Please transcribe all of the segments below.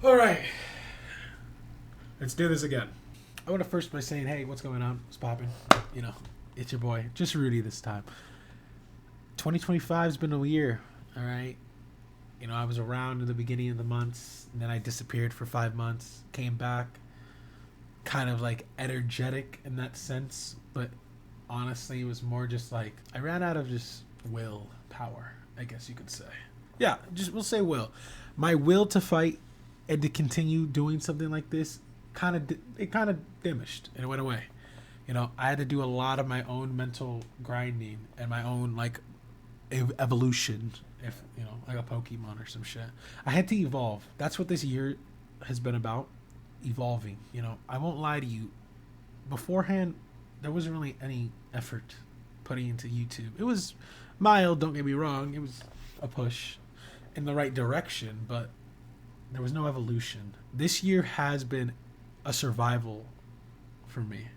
All right, let's do this again. I want to first by saying, hey, what's going on? What's popping? You know, it's your boy, just Rudy this time. 2025 has been a year, all right? You know, I was around in the beginning of the months, and then I disappeared for 5 months, came back, kind of like energetic in that sense, but honestly, it was more just like I ran out of just will power, I guess you could say. Yeah, just we'll say will. My will to fight and to continue doing something like this kind of diminished and it went away. You know, I had to do a lot of my own mental grinding and my own like evolution, if you know, like a Pokemon or some shit. I had to evolve. That's what this year has been about, evolving. You know, I won't lie to you. Beforehand, there wasn't really any effort putting into YouTube. It was mild, don't get me wrong. It was a push in the right direction, but there was no evolution. This year has been a survival for me.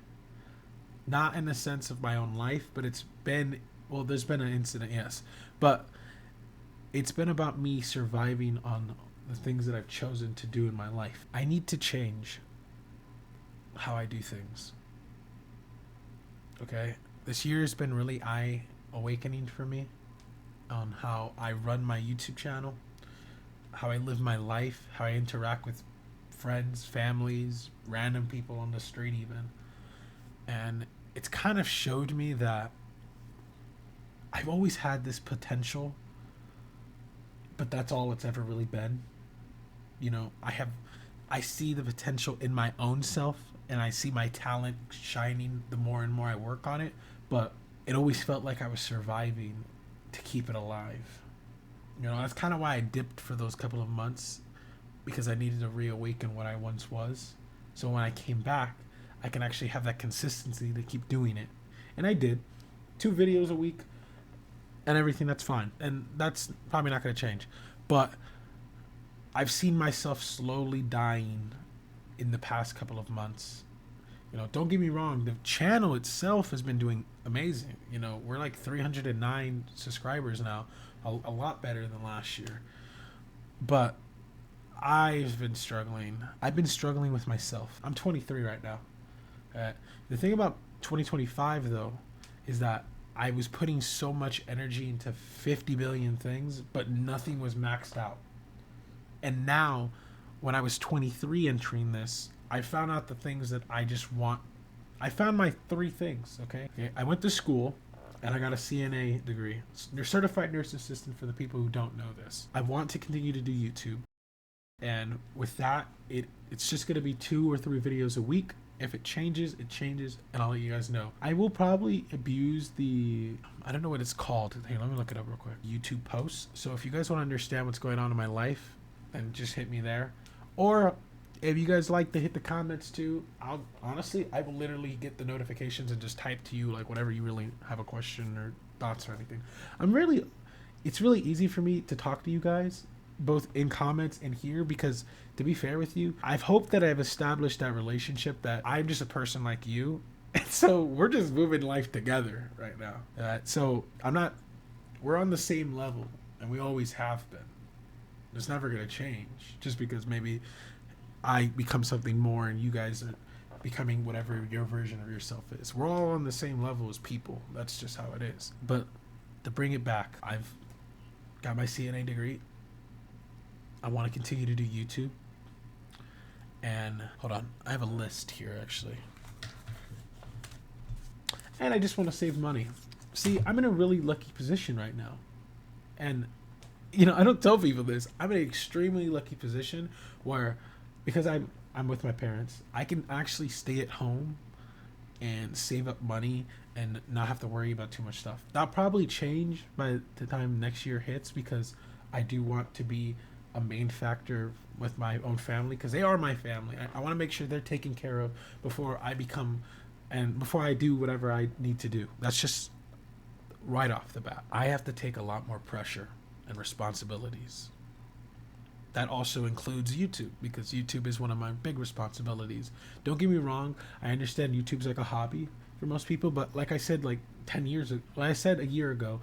Not in the sense of my own life, but it's been, well, there's been an incident, yes. But it's been about me surviving on the things that I've chosen to do in my life. I need to change how I do things. Okay? This year has been really eye awakening for me on how I run my YouTube channel, how I live my life, how I interact with friends, families, random people on the street even. And it's kind of showed me that I've always had this potential, but that's all it's ever really been. You know, I see the potential in my own self and I see my talent shining the more and more I work on it, but it always felt like I was surviving to keep it alive. You know, that's kind of why I dipped for those couple of months, because I needed to reawaken what I once was. So when I came back, I can actually have that consistency to keep doing it. And I did. 2 videos a week and everything, that's fine. And that's probably not going to change. But I've seen myself slowly dying in the past couple of months. You know, don't get me wrong, the channel itself has been doing amazing. You know, we're like 309 subscribers now, a lot better than last year. But I've been struggling. I've been struggling with myself. I'm 23 right now. The thing about 2025, though, is that I was putting so much energy into 50 billion things, but nothing was maxed out. And now, when I was 23 entering this, I found out the things that I just want. I found my 3 things, okay? I went to school, and I got a CNA degree. You're certified nurse assistant for the people who don't know this. I want to continue to do YouTube. And with that, it's just going to be 2 or 3 videos a week. If it changes, and I'll let you guys know. I will probably abuse I don't know what it's called. Hey, let me look it up real quick. YouTube posts. So if you guys want to understand what's going on in my life, then just hit me there. Or if you guys like to hit the comments too, I will literally get the notifications and just type to you like whatever you really have a question or thoughts or anything. It's really easy for me to talk to you guys, both in comments and here, because to be fair with you, I've hoped that I've established that relationship that I'm just a person like you, and so we're just moving life together right now. So we're on the same level, and we always have been. It's never going to change just because maybe I become something more and you guys are becoming whatever your version of yourself is. We're all on the same level as people. That's just how it is. But to bring it back, I've got my CNA degree. I want to continue to do YouTube. And hold on, I have a list here actually. And I just want to save money. See, I'm in a really lucky position right now. And you know, I don't tell people this. I'm in an extremely lucky position where, because I'm with my parents, I can actually stay at home and save up money and not have to worry about too much stuff. That'll probably change by the time next year hits, because I do want to be a main factor with my own family, because they are my family. I want to make sure they're taken care of before I do whatever I need to do. That's just right off the bat. I have to take a lot more pressure and responsibilities. That also includes YouTube, because YouTube is one of my big responsibilities. Don't get me wrong, I understand YouTube's like a hobby for most people, but like I said, like 10 years ago, like I said a year ago,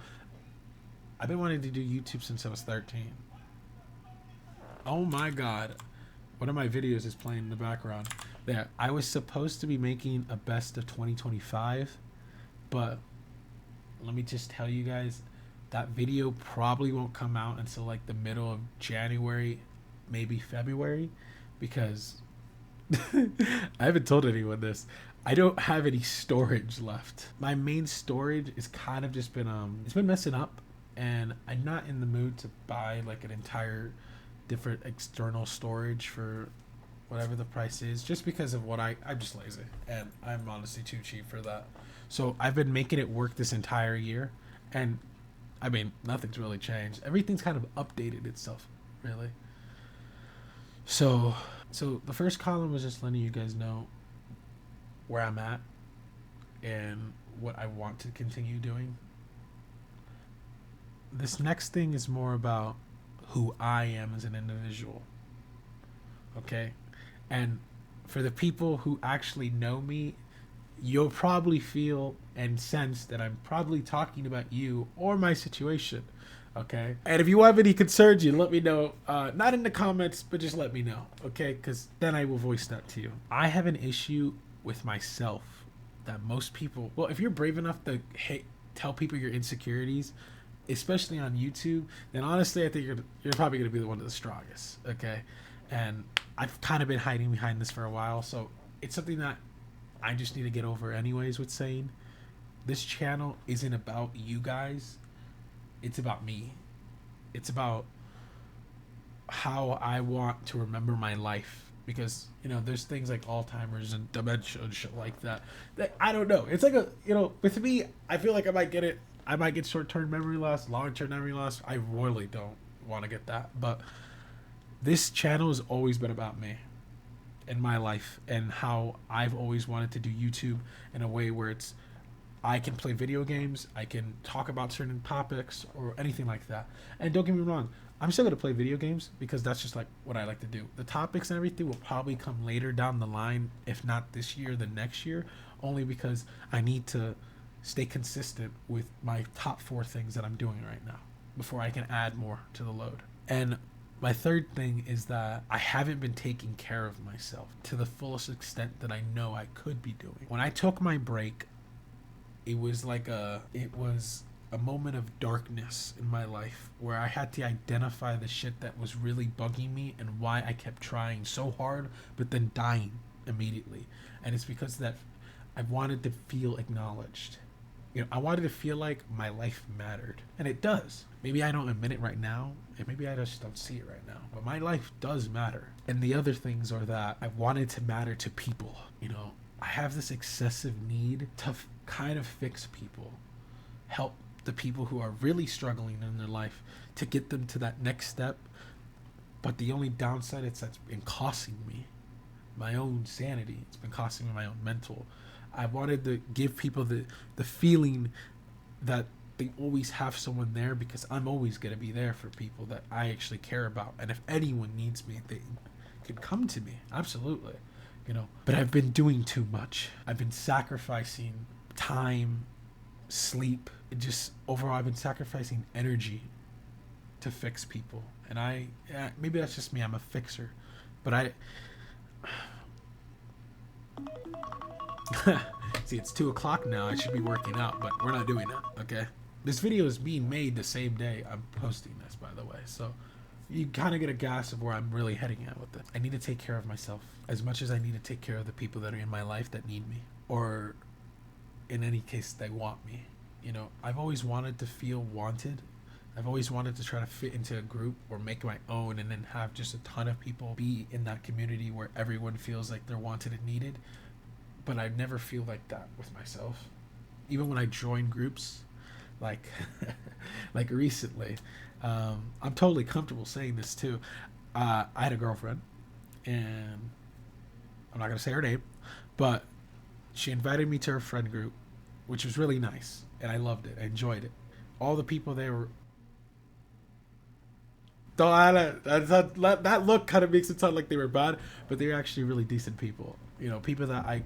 I've been wanting to do YouTube since I was 13. Oh my God. One of my videos is playing in the background. There, I was supposed to be making a best of 2025, but let me just tell you guys, that video probably won't come out until like the middle of January, maybe February, because I haven't told anyone this. I don't have any storage left. My main storage is kind of just been it's been messing up, and I'm not in the mood to buy like an entire different external storage for whatever the price is, just because of what I'm just lazy, and I'm honestly too cheap for that. So I've been making it work this entire year, and I mean, nothing's really changed. Everything's kind of updated itself, really. So the first column was just letting you guys know where I'm at and what I want to continue doing. This next thing is more about who I am as an individual. Okay? And for the people who actually know me, you'll probably feel and sense that I'm probably talking about you or my situation. Okay? And if you have any concerns, you let me know. Not in the comments, but just let me know. Okay? Because then I will voice that to you. I have an issue with myself that most people, well, if you're brave enough to tell people your insecurities, especially on YouTube, then honestly, I think you're probably going to be the one of the strongest. Okay? And I've kind of been hiding behind this for a while, so it's something that I just need to get over anyways with saying this channel isn't about you guys. It's about me. It's about how I want to remember my life. Because, you know, there's things like Alzheimer's and dementia and shit like that. That I don't know. It's like a, you know, with me, I feel like I might get it. I might get short-term memory loss, long-term memory loss. I really don't want to get that. But this channel has always been about me and my life and how I've always wanted to do YouTube in a way where it's I can play video games, I can talk about certain topics or anything like that. And don't get me wrong, I'm still going to play video games because that's just like what I like to do. The topics and everything will probably come later down the line, if not this year, the next year, only because I need to stay consistent with my top 4 things that I'm doing right now before I can add more to the load. And my third thing is that I haven't been taking care of myself to the fullest extent that I know I could be doing. When I took my break, it was a moment of darkness in my life where I had to identify the shit that was really bugging me and why I kept trying so hard but then dying immediately. And it's because that I wanted to feel acknowledged. You know, I wanted to feel like my life mattered. And it does. Maybe I don't admit it right now, and maybe I just don't see it right now. But my life does matter. And the other things are that I wanted to matter to people. You know, I have this excessive need to kind of fix people, help the people who are really struggling in their life to get them to that next step. But the only downside is that's been costing me my own sanity. It's been costing me my own mental. I wanted to give people the feeling that they always have someone there, because I'm always going to be there for people that I actually care about. And if anyone needs me, they can come to me. Absolutely. You know, but I've been doing too much. I've been sacrificing time, sleep, just overall I've been sacrificing energy to fix people. And maybe that's just me, I'm a fixer, but see, it's 2:00 now, I should be working out, but we're not doing that. Okay, this video is being made the same day I'm posting this, by the way, so you kind of get a gas of where I'm really heading at with it. I need to take care of myself as much as I need to take care of the people that are in my life that need me, or in any case they want me. You know, I've always wanted to feel wanted. I've always wanted to try to fit into a group or make my own and then have just a ton of people be in that community where everyone feels like they're wanted and needed. But I never feel like that with myself. Even when I join groups, like like recently, I'm totally comfortable saying this too. I had a girlfriend, and I'm not going to say her name, but she invited me to her friend group, which was really nice, and I loved it. I enjoyed it. All the people there were... That look kind of makes it sound like they were bad, but they were actually really decent people. You know, people that I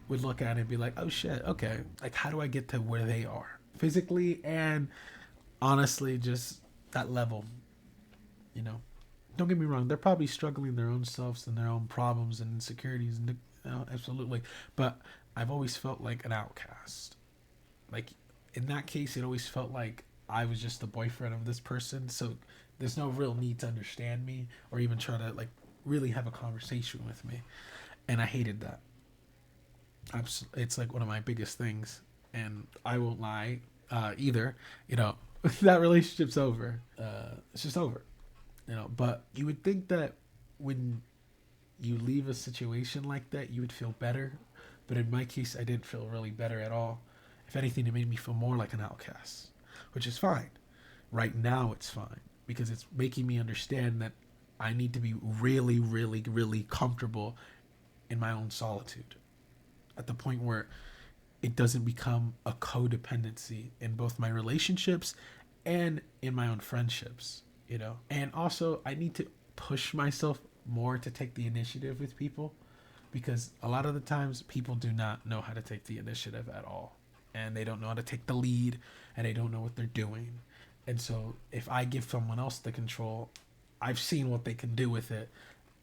would look at and be like, oh shit, okay. Like, how do I get to where they are? Physically and honestly, just that level, you know? don't get me wrong, they're probably struggling their own selves and their own problems and insecurities, and absolutely. But I've always felt like an outcast. Like in that case, it always felt like I was just the boyfriend of this person. So there's no real need to understand me or even try to like really have a conversation with me. And I hated that. It's like one of my biggest things, and I won't lie either. You know, that relationship's over. It's just over. You know, but you would think that when you leave a situation like that, you would feel better. But in my case, I didn't feel really better at all. If anything, it made me feel more like an outcast, which is fine. Right now, it's fine because it's making me understand that I need to be really, really, really comfortable in my own solitude at the point where it doesn't become a codependency in both my relationships and in my own friendships, you know? And also, I need to push myself more to take the initiative with people because a lot of the times people do not know how to take the initiative at all. And they don't know how to take the lead and they don't know what they're doing. And so if I give someone else the control, I've seen what they can do with it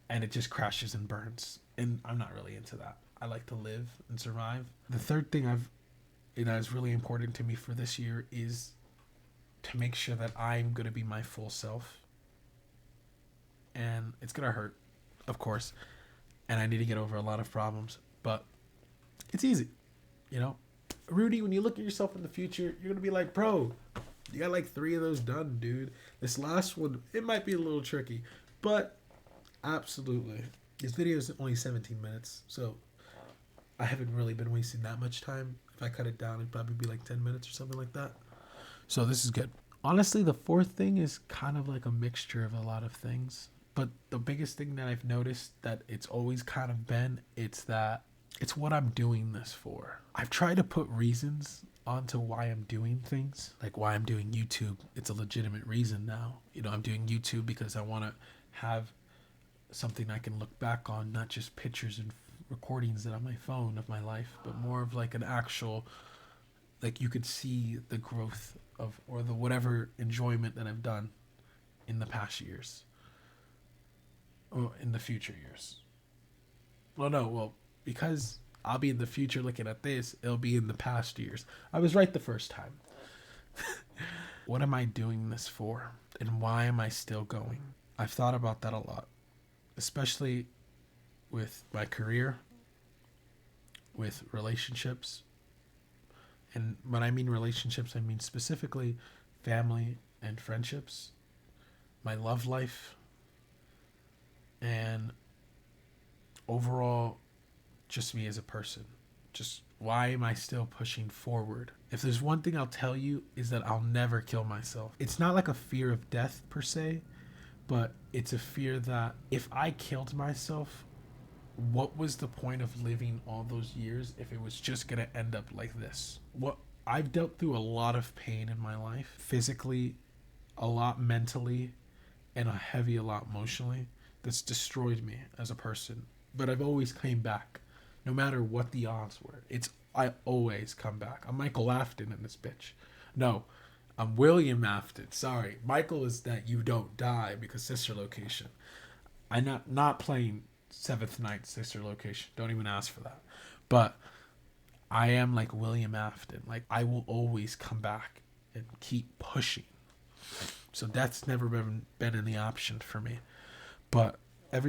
and it just crashes and burns. And I'm not really into that. I like to live and survive. The third thing that is really important to me for this year is to make sure that I'm going to be my full self. And it's going to hurt, of course. And I need to get over a lot of problems. But it's easy, you know? Rudy, when you look at yourself in the future, you're going to be like, bro, you got like 3 of those done, dude. This last one, it might be a little tricky. But absolutely. This video is only 17 minutes. So I haven't really been wasting that much time. If I cut it down, it'd probably be like 10 minutes or something like that. So this is good. Honestly, the fourth thing is kind of like a mixture of a lot of things. But the biggest thing that I've noticed that it's always kind of been, it's what I'm doing this for. I've tried to put reasons onto why I'm doing things. Like why I'm doing YouTube. It's a legitimate reason now. You know, I'm doing YouTube because I want to have something I can look back on, not just pictures and recordings that on my phone of my life, but more of like an actual, like you could see the growth of, or the whatever enjoyment that I've done in the past years. Or in the future years. Well, because I'll be in the future looking at this, it'll be in the past years. I was right the first time. What am I doing this for? And why am I still going? I've thought about that a lot, especially with my career, with relationships. And when I mean relationships, I mean specifically family and friendships, my love life, and overall, just me as a person. Just why am I still pushing forward? If there's one thing I'll tell you is that I'll never kill myself. It's not like a fear of death per se, but it's a fear that if I killed myself, what was the point of living all those years if it was just going to end up like this? What I've dealt through a lot of pain in my life, physically, a lot mentally, and a lot emotionally, that's destroyed me as a person. But I've always came back, no matter what the odds were. I always come back. I'm Michael Afton in this bitch. No, I'm William Afton. Sorry, Michael is that you don't die because Sister Location. I'm not playing Seventh Night Sister Location. Don't even ask for that. But I am like William Afton. Like I will always come back and keep pushing. So that's never been in the option for me. But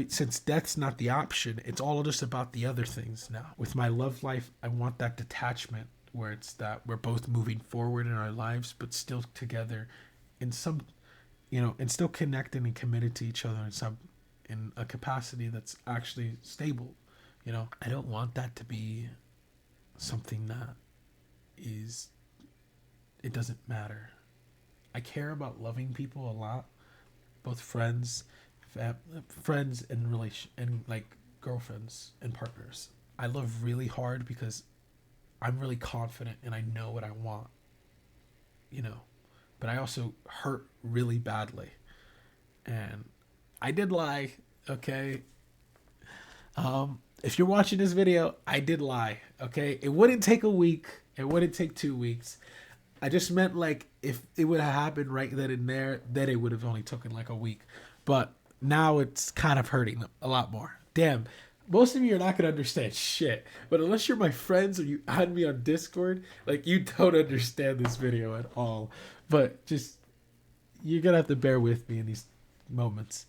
since death's not the option, it's all just about the other things now. With my love life, I want that detachment where it's that we're both moving forward in our lives, but still together in some, and still connected and committed to each other in a capacity that's actually stable. I don't want that to be something that it doesn't matter. I care about loving people a lot, both friends and relation and like girlfriends and partners. I love really hard because I'm really confident and I know what I want, but I also hurt really badly. And I did lie, okay? If you're watching this video, I did lie, okay? It wouldn't take a week. It wouldn't take 2 weeks. I just meant like if it would have happened right then and there, then it would have only taken like a week. But now it's kind of hurting a lot more. Damn, most of you are not gonna understand shit. But unless you're my friends or you add me on Discord, like you don't understand this video at all. But just you're gonna have to bear with me in these moments.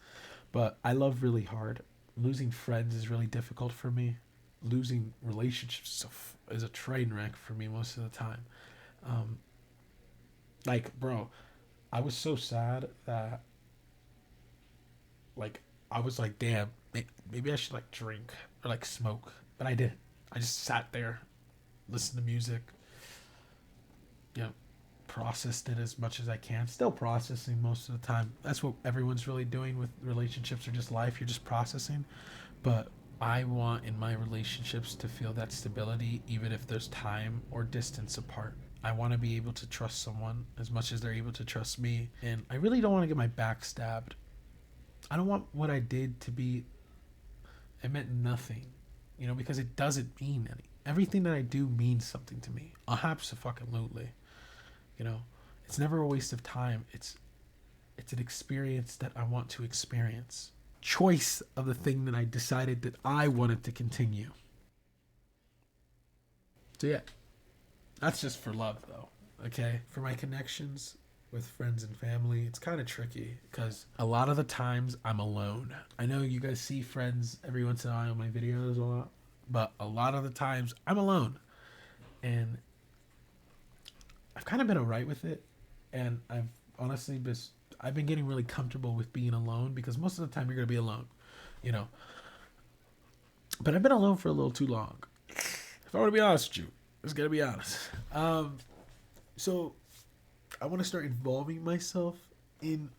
But I love really hard. Losing friends is really difficult for me. Losing relationships is a train wreck for me most of the time. Um, like, bro, I was so sad that, like, I was like, damn, maybe I should, like, drink or, like, smoke. But I didn't. I just sat there, listened to music, you know, processed it as much as I can. Still processing most of the time. That's what everyone's really doing with relationships or just life. You're just processing. But I want in my relationships to feel that stability, even if there's time or distance apart. I want to be able to trust someone as much as they're able to trust me. And I really don't want to get my back stabbed. I don't want what I did to be, it meant nothing, you know, because it doesn't mean any. Everything that I do means something to me. Absolutely. You know, it's never a waste of time. It's an experience that I want to experience. Choice of the thing that I decided that I wanted to continue. So yeah, that's just for love though. Okay, for my connections with friends and family, it's kind of tricky because a lot of the times I'm alone. I know you guys see friends every once in a while on my videos a lot, but a lot of the times I'm alone, and I've kind of been alright with it, and I've been getting really comfortable with being alone because most of the time you're gonna be alone, you know. But I've been alone for a little too long. If I want to be honest with you, I just gotta be honest. So I want to start involving myself in,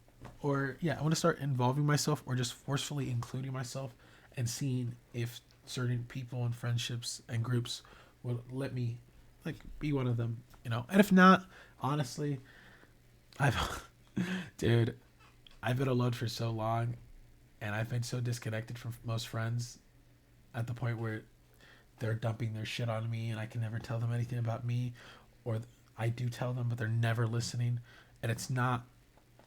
I want to start involving myself or just forcefully including myself and seeing if certain people and friendships and groups will let me like be one of them, you know. And if not, honestly, I've dude, I've been alone for so long and I've been so disconnected from most friends at the point where they're dumping their shit on me and I can never tell them anything about me, or I do tell them but they're never listening. And it's not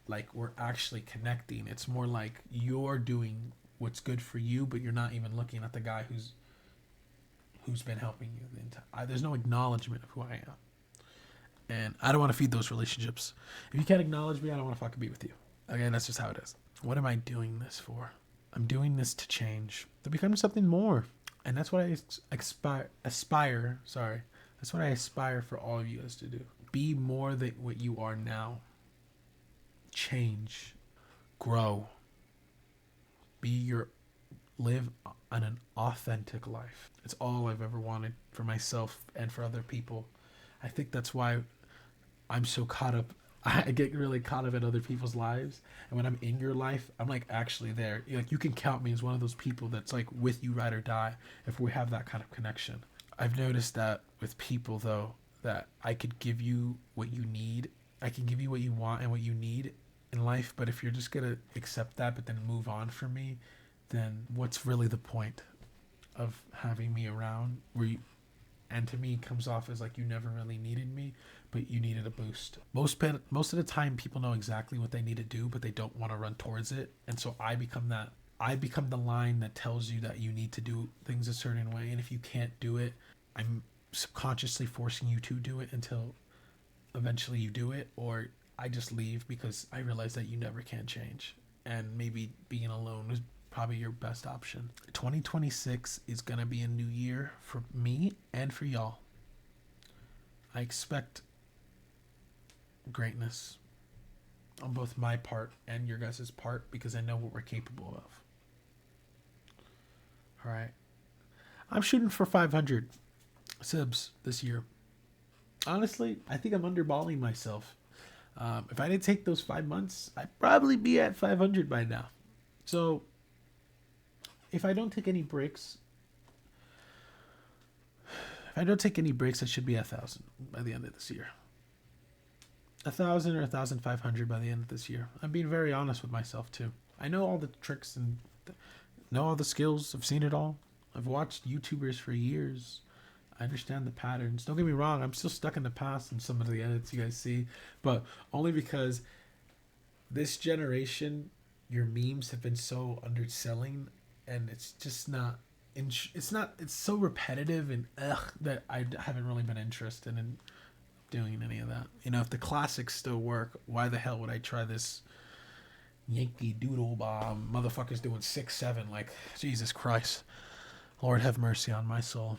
like we're actually connecting. It's more like you're doing what's good for you, but you're not even looking at the guy who's been helping you the entire. There's no acknowledgement of who I am, and I don't want to feed those relationships. If you can't acknowledge me, I don't want to fucking be with you. Okay, that's just how it is. What am I doing this for? I'm doing this to change, to become something more, and that's what I aspire. Sorry, that's what I aspire for all of you guys to do. Be more than what you are now. Change, grow, live on an authentic life. It's all I've ever wanted for myself and for other people. I think that's why I'm so caught up. I get really caught up in other people's lives, and when I'm in your life, I'm like actually there. Like you can count me as one of those people that's like with you ride or die if we have that kind of connection. I've noticed that with people though, that I could give you what you need. I can give you what you want and what you need in life, but if you're just gonna accept that but then move on from me, then what's really the point of having me around? And to me, it comes off as like you never really needed me, but you needed a boost. Most of the time, people know exactly what they need to do, but they don't want to run towards it, and so I become that. I become the line that tells you that you need to do things a certain way, and if you can't do it, I'm subconsciously forcing you to do it until eventually you do it, or I just leave because I realize that you never can change, and maybe being alone was probably your best option. 2026 is gonna be a new year for me and for y'all. I expect greatness on both my part and your guys' part because I know what we're capable of. All right, I'm shooting for 500 subs this year. Honestly, I think I'm underballing myself. If I didn't take those 5 months, I'd probably be at 500 by now. So if I don't take any breaks, I should be 1,000 by the end of this year. 1,000 or 1,500 by the end of this year. I'm being very honest with myself too. I know all the tricks and know all the skills. I've seen it all. I've watched YouTubers for years. I understand the patterns. Don't get me wrong, I'm still stuck in the past in some of the edits you guys see, but only because this generation your memes have been so underselling, and it's just not. It's not. It's so repetitive and that I haven't really been interested in doing any of that. You know, if the classics still work, why the hell would I try this Yankee Doodle Bomb? Motherfuckers doing 6-7. Like, Jesus Christ. Lord have mercy on my soul.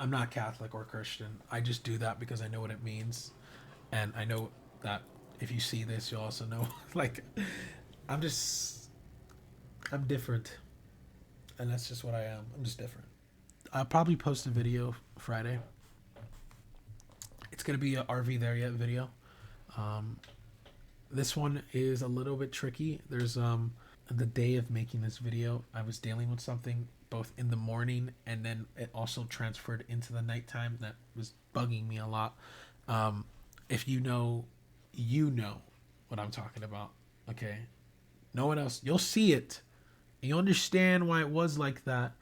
I'm not Catholic or Christian. I just do that because I know what it means. And I know that if you see this, you'll also know. Like, I'm different. And that's just what I am. I'm just different. I'll probably post a video Friday. It's going to be a RV There Yet video. This one is a little bit tricky. There's the day of making this video, I was dealing with something both in the morning, and then it also transferred into the nighttime that was bugging me a lot. If you know what I'm talking about. Okay, no one else. You'll see it. You understand why it was like that.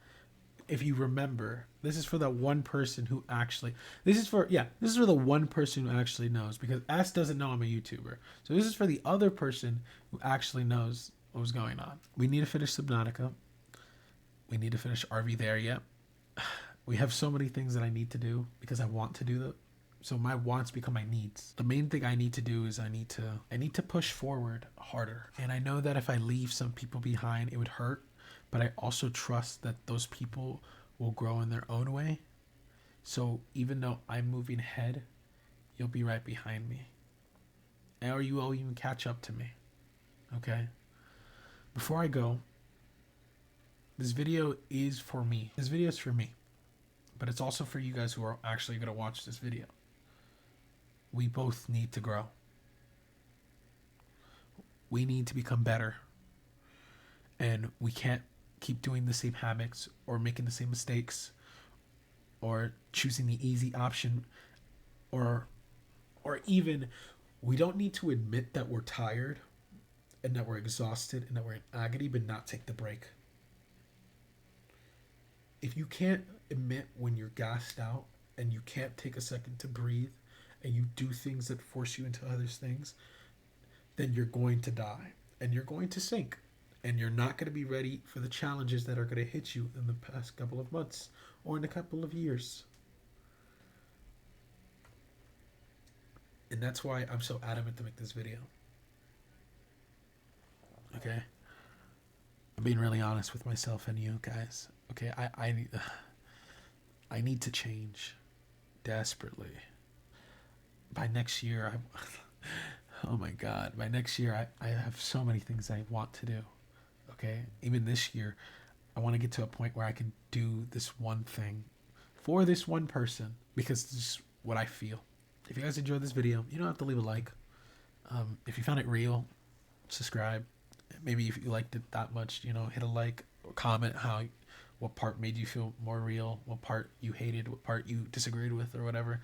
If you remember, this is for the one person who actually. This is for the one person who actually knows, because S doesn't know I'm a YouTuber. So this is for the other person who actually knows what was going on. We need to finish Subnautica. We need to finish RV There Yet. We have so many things that I need to do because I want to do them. So my wants become my needs. The main thing I need to do is I need to push forward harder. And I know that if I leave some people behind, it would hurt. But I also trust that those people will grow in their own way. So even though I'm moving ahead, you'll be right behind me. Or you will even catch up to me. Okay? Before I go, this video is for me. This video is for me. But it's also for you guys who are actually going to watch this video. We both need to grow. We need to become better. And we can't keep doing the same habits or making the same mistakes or choosing the easy option, or even we don't need to admit that we're tired and that we're exhausted and that we're in agony but not take the break. If you can't admit when you're gassed out and you can't take a second to breathe and you do things that force you into other things, then you're going to die and you're going to sink. And you're not going to be ready for the challenges that are going to hit you in the past couple of months or in a couple of years. And that's why I'm so adamant to make this video. Okay? I'm being really honest with myself and you guys. Okay, I need to change desperately. By next year, oh my God, by next year I have so many things I want to do. Okay, even this year, I want to get to a point where I can do this one thing for this one person because this is what I feel. If you guys enjoyed this video, you don't have to leave a like. If you found it real, subscribe. Maybe if you liked it that much, hit a like or comment what part made you feel more real, what part you hated, what part you disagreed with, or whatever.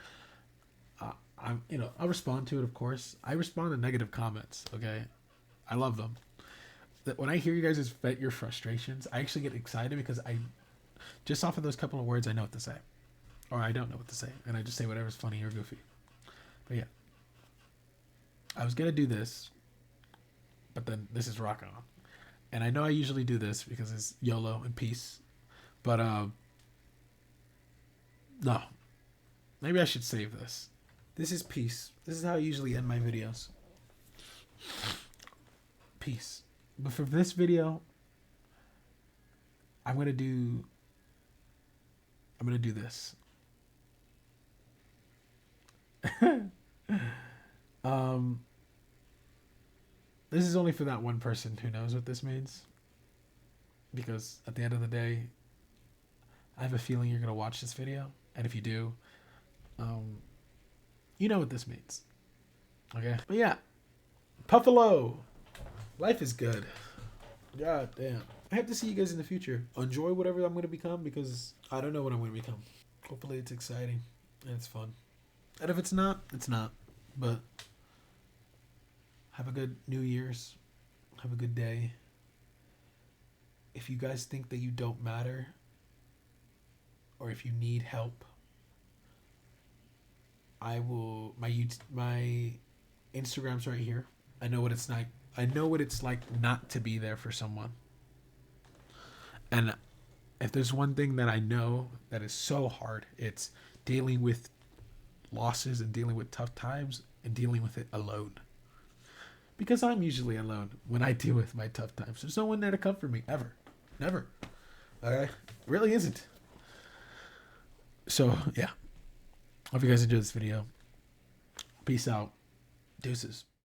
I'll respond to it, of course. I respond to negative comments. Okay, I love them. That when I hear you guys vent your frustrations, I actually get excited because I just off of those couple of words I know what to say, or I don't know what to say, and I just say whatever's funny or goofy. But yeah, I was gonna do this, but then this is rock on, and I know I usually do this because it's YOLO and peace, but no, maybe I should save this. This is peace. This is how I usually end my videos. Peace. But for this video, I'm gonna do this. This is only for that one person who knows what this means. Because at the end of the day, I have a feeling you're gonna watch this video, and if you do, you know what this means. Okay? But yeah, Puffalo. Life is good. God damn. I hope to see you guys in the future. Enjoy whatever I'm going to become because I don't know what I'm going to become. Hopefully it's exciting and it's fun. And if it's not, it's not. But have a good New Year's. Have a good day. If you guys think that you don't matter or if you need help, my Instagram's right here. I know what it's like. I know what it's like not to be there for someone. And if there's one thing that I know that is so hard, it's dealing with losses and dealing with tough times and dealing with it alone. Because I'm usually alone when I deal with my tough times. There's no one there to comfort me ever. Never. Okay? Really isn't. So, yeah. Hope you guys enjoyed this video. Peace out. Deuces.